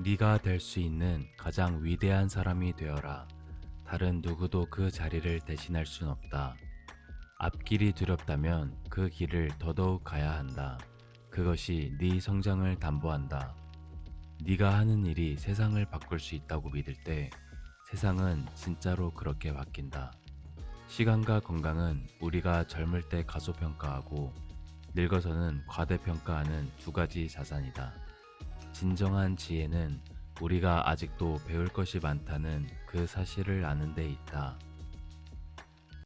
네가 될 수 있는 가장 위대한 사람이 되어라. 다른 누구도 그 자리를 대신할 순 없다. 앞길이 두렵다면 그 길을 더더욱 가야 한다. 그것이 네 성장을 담보한다. 네가 하는 일이 세상을 바꿀 수 있다고 믿을 때 세상은 진짜로 그렇게 바뀐다. 시간과 건강은 우리가 젊을 때 가소평가하고 늙어서는 과대평가하는 두 가지 자산이다. 진정한 지혜는 우리가 아직도 배울 것이 많다는 그 사실을 아는 데 있다.